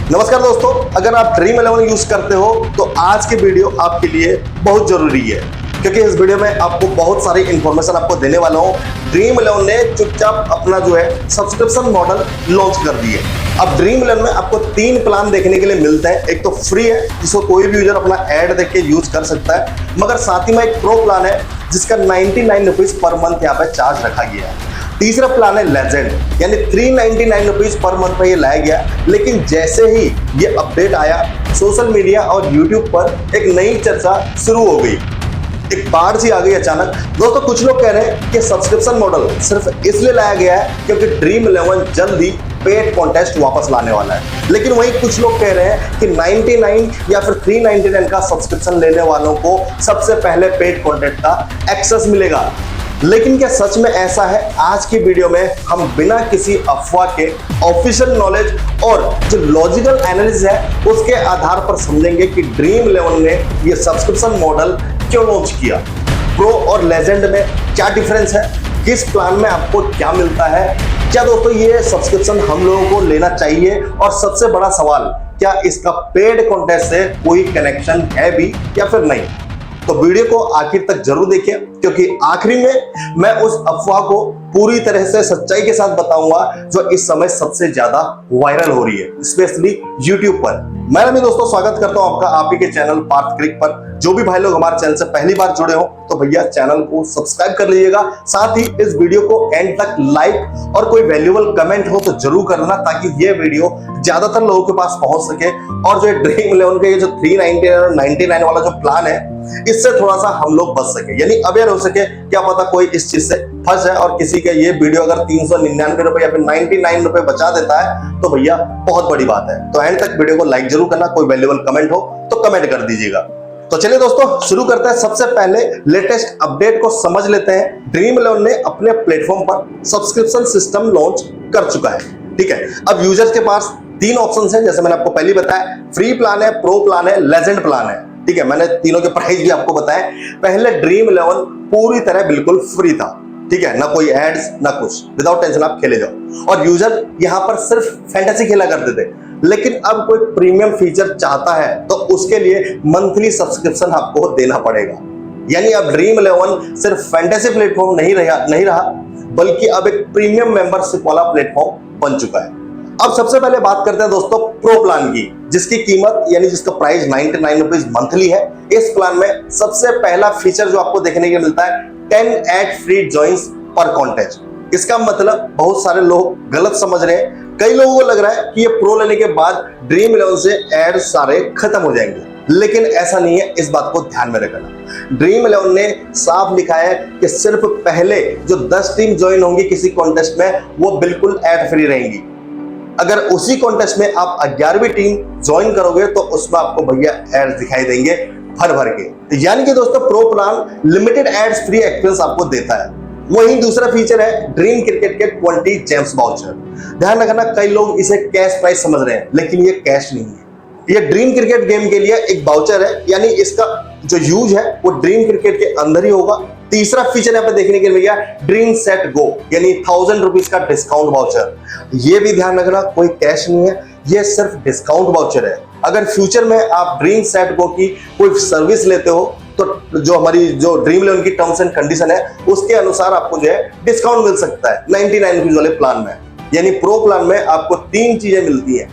नमस्कार दोस्तों, अगर आप ड्रीम 11 यूज करते हो तो आज की वीडियो आपके लिए बहुत जरूरी है, क्योंकि इस वीडियो में आपको बहुत सारी इंफॉर्मेशन आपको देने वाला हूं। ड्रीम 11 ने चुपचाप अपना जो है सब्सक्रिप्शन मॉडल लॉन्च कर दिए। अब ड्रीम 11 में आपको 3 प्लान देखने के लिए मिलते हैं। एक तो फ्री है, जिसको कोई भी यूजर अपना ऐड देख के यूज कर सकता है, मगर साथ ही में एक प्रो प्लान है जिसका 99 रुपीज पर मंथ यहाँ पे चार्ज रखा गया है। तीसरा प्लान है लेजेंड, यानी 399 रुपीज पर मंथ पे ये लाया गया। लेकिन जैसे ही ये अपडेट आया, सोशल मीडिया और यूट्यूब पर एक नई चर्चा शुरू हो गई, एक बाढ़ सी आ गई अचानक। दोस्तों, कुछ लोग कह रहे हैं कि सब्सक्रिप्शन मॉडल सिर्फ इसलिए लाया गया है क्योंकि ड्रीम 11 जल्द ही पेड कॉन्टेस्ट वापस लाने वाला है। लेकिन वहीं कुछ लोग कह रहे हैं कि 99 या फिर 399 का सब्सक्रिप्शन लेने वालों को सबसे पहले पेड कॉन्टेंट का एक्सेस मिलेगा। लेकिन क्या सच में ऐसा है? आज की वीडियो में हम बिना किसी अफवाह के ऑफिशियल नॉलेज और जो लॉजिकल एनालिसिस है उसके आधार पर समझेंगे कि ड्रीम 11 ने ये सब्सक्रिप्शन मॉडल क्यों लॉन्च किया, प्रो और लेजेंड में क्या डिफरेंस है, किस प्लान में आपको क्या मिलता है, क्या दोस्तों ये सब्सक्रिप्शन हम लोगों को लेना चाहिए, और सबसे बड़ा सवाल, क्या इसका पेड कॉन्टेस्ट से कोई कनेक्शन है भी या फिर नहीं। तो वीडियो को आखिर तक जरूर देखिए, क्योंकि आखिरी में मैं उस अफवाह को पूरी तरह से सच्चाई के साथ बताऊंगा जो इस समय सबसे ज्यादा वायरल हो रही है, स्पेशली यूट्यूब पर। मैं दोस्तों स्वागत करता हूं आपका आप ही के चैनल पार्थ क्रिक पर। जो भी भाई लोग हमारे चैनल से पहली बार जुड़े हो तो भैया चैनल को सब्सक्राइब कर लीजिएगा। साथ ही इस वीडियो को एंड तक लाइक और कोई वैल्यूएबल कमेंट हो तो जरूर करना, ताकि ये वीडियो ज्यादातर लोगों के पास पहुंच सके। और जो ड्रीम 11 के जो 399 और 99 वाला जो प्लान है, इससे थोड़ा सा हम लोग बच सके, यानी अवेयर हो सके। क्या पता कोई इस चीज से फंस जाए और किसी के ये वीडियो अगर 399 रुपए या फिर 99 रुपए बचा देता है तो भैया बहुत बड़ी बात है। तो एंड तक वीडियो को लाइक जरूर करना, कोई वैल्यूएबल कमेंट हो तो कमेंट कर दीजिएगा। तो चलिए दोस्तों शुरू करते हैं। सबसे पहले लेटेस्ट अपडेट को समझ लेते हैं। ड्रीम 11 ने अपने प्लेटफॉर्म पर सब्सक्रिप्शन सिस्टम लॉन्च कर चुका है, ठीक है। अब यूजर्स के पास 3 ऑप्शंस हैं, जैसे मैंने आपको पहले बताया। फ्री प्लान है, प्रो प्लान है, लेजेंड प्लान है, ठीक है। मैंने तीनों के प्राइस भी आपको बताए। पहले ड्रीम 11 पूरी तरह बिल्कुल फ्री था, ठीक है, ना कोई एड्स ना कुछ, विदाउट टेंशन आप खेले जाओ। और यूजर यहां पर सिर्फ फैंटेसी खेला करते थे। लेकिन अब कोई प्रीमियम फीचर चाहता है तो उसके लिए मंथली सब्सक्रिप्शन आपको देना पड़ेगा। यानी अब ड्रीम 11 सिर्फ फैंटेसी प्लेटफॉर्म नहीं रहा, बल्कि अब एक प्रीमियम मेंबरशिप वाला प्लेटफॉर्म बन चुका है। अब सबसे पहले बात करते हैं दोस्तों प्रो प्लान की, जिसकी कीमत यानी जिसका प्राइस 99 रुपीज मंथली है। इस प्लान में सबसे पहला फीचर जो आपको देखने को मिलता है, 10 एड फ्री जॉइन्स पर कॉन्टेस्ट। इसका मतलब बहुत सारे लोग गलत समझ रहे हैं। कई लोगों को लग रहा है कि ये प्रो लेने के बाद ड्रीम 11 से एड सारे खत्म हो जाएंगे, लेकिन ऐसा नहीं है। इस बात को ध्यान में रखना। ड्रीम 11 ने साफ लिखा है कि सिर्फ पहले जो 10 टीम ज्वाइन होंगी किसी कॉन्टेस्ट में, वो बिल्कुल एड फ्री रहेंगी। अगर उसी कॉन्टेस्ट में आप 11वीं टीम ज्वाइन करोगे तो उसमें आपको भैया एड्स दिखाई देंगे भर भर के। यानी कि दोस्तों pro plan limited ads free experience आपको देता है। वहीं दूसरा फीचर है ड्रीम क्रिकेट के 20 जेम्स वाउचर। ध्यान रखना, कई लोग इसे कैश प्राइस समझ रहे हैं, लेकिन ये कैश नहीं है। ये ड्रीम क्रिकेट गेम के लिए एक वाउचर है, यानी इसका जो यूज है वो ड्रीम क्रिकेट के अंदर ही होगा। तीसरा फीचर यहाँ पे देखने के लिए ड्रीम सेट गो, यानी 1000 रुपीज का डिस्काउंट वाउचर। ये भी ध्यान रखना, कोई कैश नहीं है, ये सिर्फ डिस्काउंट वाउचर है। अगर फ्यूचर में आप ड्रीम सेट गो की कोई सर्विस लेते हो तो जो हमारी जो ड्रीम 11 की टर्म्स एंड कंडीशन है उसके अनुसार आपको जो है डिस्काउंट मिल सकता है 99 रुपीज वाले प्लान में। यानी प्रो प्लान में आपको 3 चीजें मिलती हैं,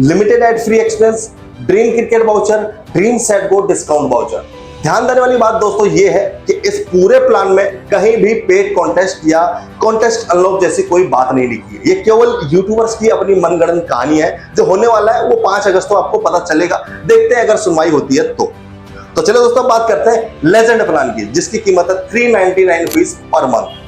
limited ad free experience, dream cricket voucher, dream set go discount voucher. ध्यान देने वाली बात दोस्तों ये है कि इस पूरे प्लान में कहीं भी पेड कॉन्टेस्ट या कॉन्टेस्ट अनलॉक जैसी कोई बात नहीं लिखी है। ये केवल यूट्यूबर्स की अपनी मनगढ़ंत कहानी है। जो होने वाला है वो 5 अगस्त को आपको पता चलेगा। देखते हैं अगर सुनवाई होती है तो चलो दोस्तों बात करते हैं लेजेंड प्लान की, जिसकी कीमत है 399 रुपीज पर मंथ।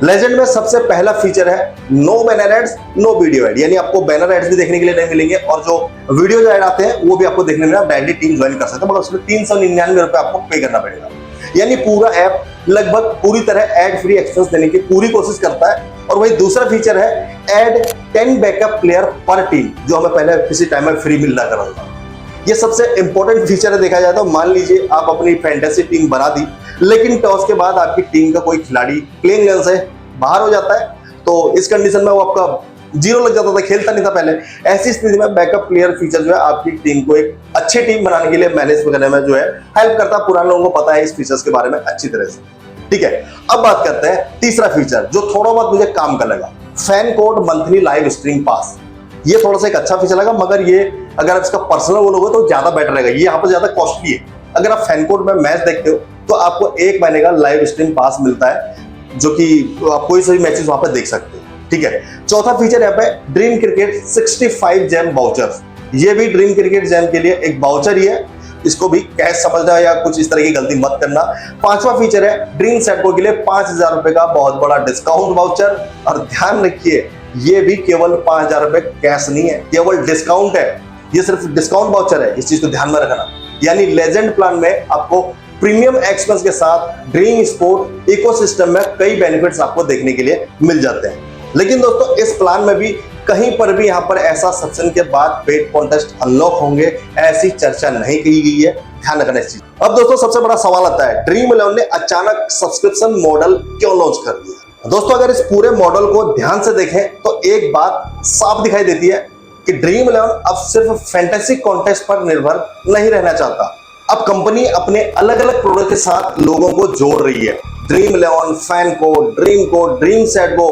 लेजेंड में सबसे पहला फीचर है no banner ads no video ad, यानी आपको बैनर एड्स भी देखने के लिए नहीं मिलेंगे, और जो वीडियो जो ऐड आते हैं वो भी आपको देखने में डायरेक्टली टीम ज्वाइन कर सकते हैं, मगर उसमें 399 रुपए आपको पे करना पड़ेगा। यानी पूरा ऐप लगभग पूरी तरह एड फ्री एक्सपीरियंस देने की पूरी कोशिश करता है। और वही दूसरा फीचर है एड 10 बैकअप प्लेयर पर टीम, जो हमें पहले किसी टाइम में फ्री मिल रहा था। ये सबसे इंपॉर्टेंट फीचर है देखा जाए तो। मान लीजिए आप अपनी फैंटेसी टीम बना दी, लेकिन टॉस के बाद आपकी टीम का कोई खिलाड़ी प्लेइंग 11 से बाहर हो जाता है, तो इस कंडीशन में वो आपका जीरो लग जाता था, खेलता नहीं था पहले। ऐसी स्थिति में बैकअप प्लेयर फीचर जो है आपकी टीम को एक अच्छी टीम बनाने के लिए मैनेज करने में जो है हेल्प करता है। पुराने लोगों को पता है इस फीचर्स के बारे में अच्छी तरह से, ठीक है। अब बात करते हैं तीसरा फीचर जो थोड़ा बहुत मुझे काम का लगा, FanCode monthly live stream pass. ये थोड़ा सा एक अच्छा फीचर लगा, मगर ये अगर आप इसका पर्सनल बोलोगे तो ज्यादा बेटर रहेगा। ये यहाँ पर ज्यादा कॉस्टली है। अगर आप फैन कोड में मैच देखते हो तो आपको 1 महीने का लाइव स्ट्रीम पास मिलता है, जो कि आप कोई सभी मैचेस वहां पर देख सकते हो, ठीक है। चौथा फीचर यहाँ पे ड्रीम क्रिकेट 65 जेम वाउचर। ये भी ड्रीम क्रिकेट जेम के लिए एक वाउचर ही है, इसको भी कैश समझना या कुछ इस तरह की गलती मत करना। पांचवा फीचर है ड्रीम सेटको के लिए 5000 रुपए का बहुत बड़ा डिस्काउंट वाउचर। और ध्यान रखिए ये भी केवल 5000 रुपए कैश नहीं है, केवल डिस्काउंट है। ये सिर्फ डिस्काउंट वाउचर है, इस चीज को ध्यान में रखना। यानी लेजेंड प्लान में आपको प्रीमियम एक्सपेंस के साथ ड्रीम स्पोर्ट इकोसिस्टम में कई बेनिफिट्स आपको देखने के लिए मिल जाते हैं। लेकिन दोस्तों इस प्लान में भी कहीं पर भी यहाँ पर ऐसा सब्सक्रिप्शन के बाद पेड कॉन्टेस्ट अनलॉक होंगे ऐसी चर्चा नहीं की गई है, ध्यान रखना इस चीज। अब दोस्तों सबसे बड़ा सवाल आता है, ड्रीम 11 ने अचानक सब्सक्रिप्शन मॉडल क्यों लॉन्च कर दिया। दोस्तों अगर इस पूरे मॉडल को ध्यान से देखें तो एक बात साफ दिखाई देती है कि ड्रीम 11 अब सिर्फ फैंटेसी कॉन्टेस्ट पर निर्भर नहीं रहना चाहता। अब कंपनी अपने अलग अलग प्रोडक्ट के साथ लोगों को जोड़ रही है। Dream 11, FanCode, DreamSetGo,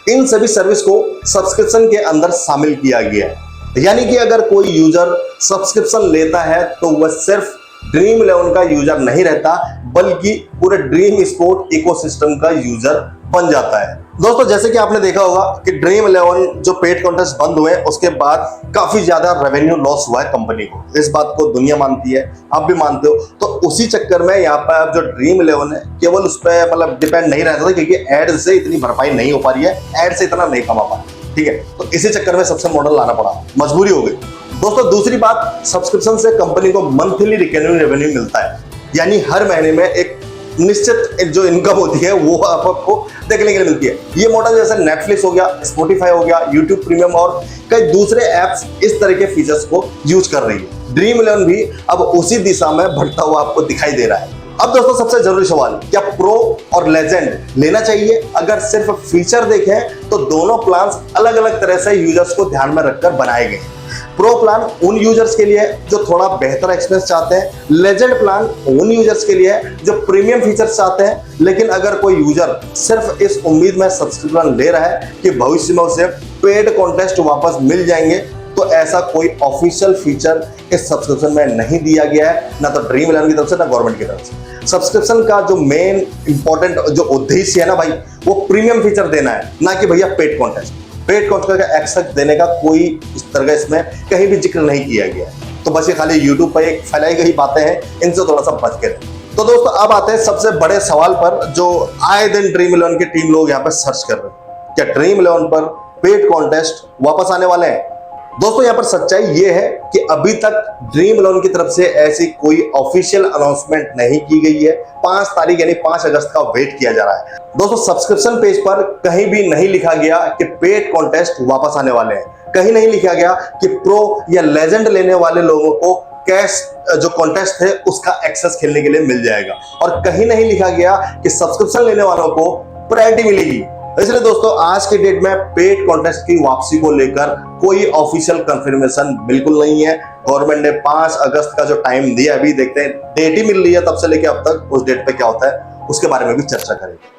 इन सभी सर्विस को सब्सक्रिप्शन के अंदर शामिल किया गया है। यानी कि अगर कोई यूजर सब्सक्रिप्शन लेता है तो वह सिर्फ ड्रीम 11 का यूजर नहीं रहता, बल्कि पूरे ड्रीम स्पोर्ट इकोसिस्टम का यूजर बन जाता है। दोस्तों जैसे कि आपने देखा होगा कि ड्रीम 11 जो पेड कॉन्टेस्ट बंद हुए उसके बाद काफी ज्यादा रेवेन्यू लॉस हुआ है कंपनी को। इस बात को दुनिया मानती है, आप भी मानते हो। तो उसी चक्कर में यहाँ पर अब जो ड्रीम 11 है केवल उस पर मतलब डिपेंड नहीं रहता था, क्योंकि एड से इतनी भरपाई नहीं हो पा रही है, एड से इतना नहीं कमा पा रही, ठीक है। तो इसी चक्कर में सबसे मॉडल लाना पड़ा, मजबूरी हो गई। दोस्तों दूसरी बात, सब्सक्रिप्शन से कंपनी को मंथली रिकरिंग रेवेन्यू मिलता है। यानी हर महीने में एक निश्चित जो इनकम होती है वो आपको देखने के लिए मिलती है। ये मॉडल जैसे नेटफ्लिक्स हो गया, स्पॉटिफाई हो गया, यूट्यूब प्रीमियम और कई दूसरे ऐप्स इस तरह के फीचर्स को यूज कर रही है। ड्रीम 11 भी अब उसी दिशा में बढ़ता हुआ आपको दिखाई दे रहा है। अब दोस्तों सबसे जरूरी सवाल, क्या प्रो और लेजेंड लेना चाहिए। अगर सिर्फ फीचर देखें तो दोनों प्लान्स अलग अलग तरह से यूजर्स को ध्यान में रखकर बनाए गए हैं। प्रो प्लान उन यूजर्स के लिए है जो थोड़ा बेहतर एक्सपीरियंस चाहते हैं, लेजेंड प्लान उन यूजर्स के लिए है जो प्रीमियम फीचर्स चाहते हैं। लेकिन अगर कोई यूजर सिर्फ इस उम्मीद में सब्सक्रिप्शन ले रहा है कि भविष्य में उसे पेड कॉन्टेस्ट वापस मिल जाएंगे, तो ऐसा कोई ऑफिशियल फीचर इस सब्सक्रिप्शन में नहीं दिया गया है, ना तो ड्रीम 11 की तरफ से ना गवर्नमेंट की तरफ से। सब्सक्रिप्शन का जो मेन इंपॉर्टेंट जो उद्देश्य है ना भाई, वो प्रीमियम फीचर देना है, ना कि भैया पेड कॉन्टेस्ट। पेड कॉन्टेस्ट का एक्सेस देने का कोई इस तरह का इसमें कहीं भी जिक्र नहीं किया गया है। तो बस ये खाली यूट्यूब पर एक फैलाई गई बातें हैं, इनसे थोड़ा सा बच के रहें। तो दोस्तों अब आते हैं सबसे बड़े सवाल पर, जो आए दिन ड्रीम 11 के टीम लोग यहाँ पर सर्च कर रहे हैं, क्या ड्रीम 11 पर पेड कॉन्टेस्ट वापस आने वाले हैं। दोस्तों यहाँ पर सच्चाई ये है कि अभी तक ड्रीम 11 की तरफ से ऐसी कोई ऑफिशियल अनाउंसमेंट नहीं की गई है। 5 तारीख यानी 5 अगस्त का वेट किया जा रहा है। दोस्तों सब्सक्रिप्शन पेज पर कहीं भी नहीं लिखा गया कि पेड कॉन्टेस्ट वापस आने वाले हैं, कहीं नहीं लिखा गया कि प्रो या लेजेंड लेने वाले लोगों को कैश जो कॉन्टेस्ट है उसका एक्सेस खेलने के लिए मिल जाएगा, और कहीं नहीं लिखा गया कि सब्सक्रिप्शन लेने वालों को प्रायोरिटी मिलेगी। इसलिए दोस्तों आज के डेट में पेड कॉन्टेस्ट की वापसी को लेकर कोई ऑफिशियल कंफर्मेशन बिल्कुल नहीं है। गवर्नमेंट ने 5 अगस्त का जो टाइम दिया, अभी देखते हैं डेट ही मिल रही है तब से लेके अब तक, उस डेट पे क्या होता है उसके बारे में भी चर्चा करेंगे।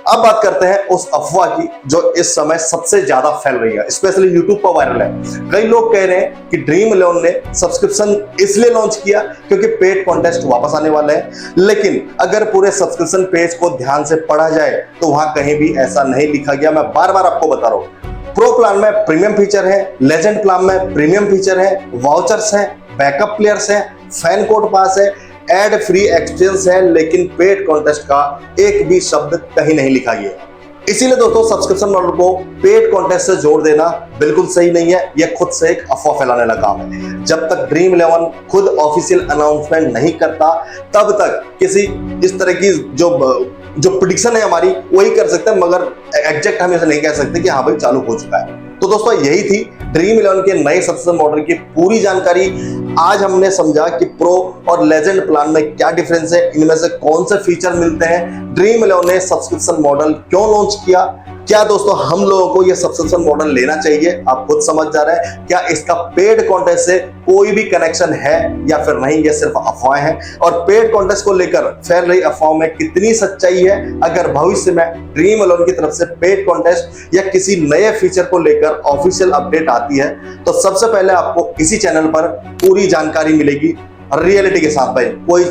अब बात करते हैं उस अफवाह की जो इस समय सबसे ज्यादा फैल रही है, स्पेशली यूट्यूब पर वायरल है। कई लोग कह रहे हैं कि ड्रीम 11 ने सब्सक्रिप्शन इसलिए लॉन्च किया क्योंकि पेड कॉन्टेस्ट वापस आने वाले हैं। लेकिन अगर पूरे सब्सक्रिप्शन पेज को ध्यान से पढ़ा जाए तो वहां कहीं भी ऐसा नहीं लिखा गया। मैं बार बार आपको बता रहा हूं, प्रो प्लान में प्रीमियम फीचर है, लेजेंड प्लान में प्रीमियम फीचर है, वाउचर्स है, बैकअप प्लेयर्स है, फैन कोड पास है, एड फ्री एक्सपीरियंस है, लेकिन पेड कॉन्टेस्ट का एक भी शब्द कहीं नहीं लिखा गया। इसीलिए दोस्तों सब्सक्रिप्शन मॉडल को पेड कॉन्टेस्ट से जोड़ देना बिल्कुल सही नहीं है। यह खुद से एक अफवाह फैलाने का काम है। जब तक ड्रीम 11 खुद ऑफिशियल अनाउंसमेंट नहीं करता तब तक किसी इस तरह की जो प्रेडिक्शन है हमारी वही कर सकते हैं, मगर एग्जैक्ट हम ऐसा नहीं कह सकते कि हाँ भाई चालू हो चुका है। तो दोस्तों यही थी ड्रीम 11 के नए सब्सक्रिप्शन मॉडल की पूरी जानकारी। आज हमने समझा कि प्रो और लेजेंड प्लान में क्या डिफरेंस है, इनमें से कौन से फीचर मिलते हैं, ड्रीम 11 ने सब्सक्रिप्शन मॉडल क्यों लॉन्च किया, क्या दोस्तों हम लोगों को ये सब्सक्रिप्शन मॉडल लेना चाहिए? आप खुद समझ जा रहे हैं, क्या इसका पेड कंटेंट से कोई भी कनेक्शन है या फिर नहीं, ये सिर्फ अफवाहें हैं? और पेड कंटेंट को लेकर फैल रही अफवाहों में कितनी सच्चाई है? अगर भविष्य में ड्रीम इलेवन की तरफ से पेड कंटेंट या किसी नए फीचर को लेकर ऑफिशियल अपडेट आती है तो सबसे पहले आपको इसी चैनल पर पूरी जानकारी मिलेगी, रियलिटी के साथ भाई, कोई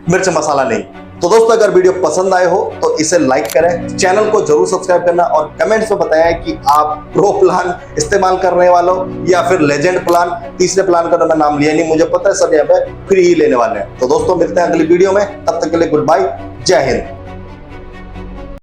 मिर्च मसाला नहीं। तो दोस्तों अगर वीडियो पसंद आए हो तो इसे लाइक करें, चैनल को जरूर सब्सक्राइब करना और कमेंट्स में बताएं कि आप प्रो प्लान इस्तेमाल करने वालों या फिर लेजेंड प्लान। तीसरे प्लान का तो मैं नाम लिया नहीं, मुझे पता है सब यहाँ पे फ्री ही लेने वाले हैं। तो दोस्तों मिलते हैं अगली वीडियो में, तब तक के लिए गुड बाय, जय हिंद।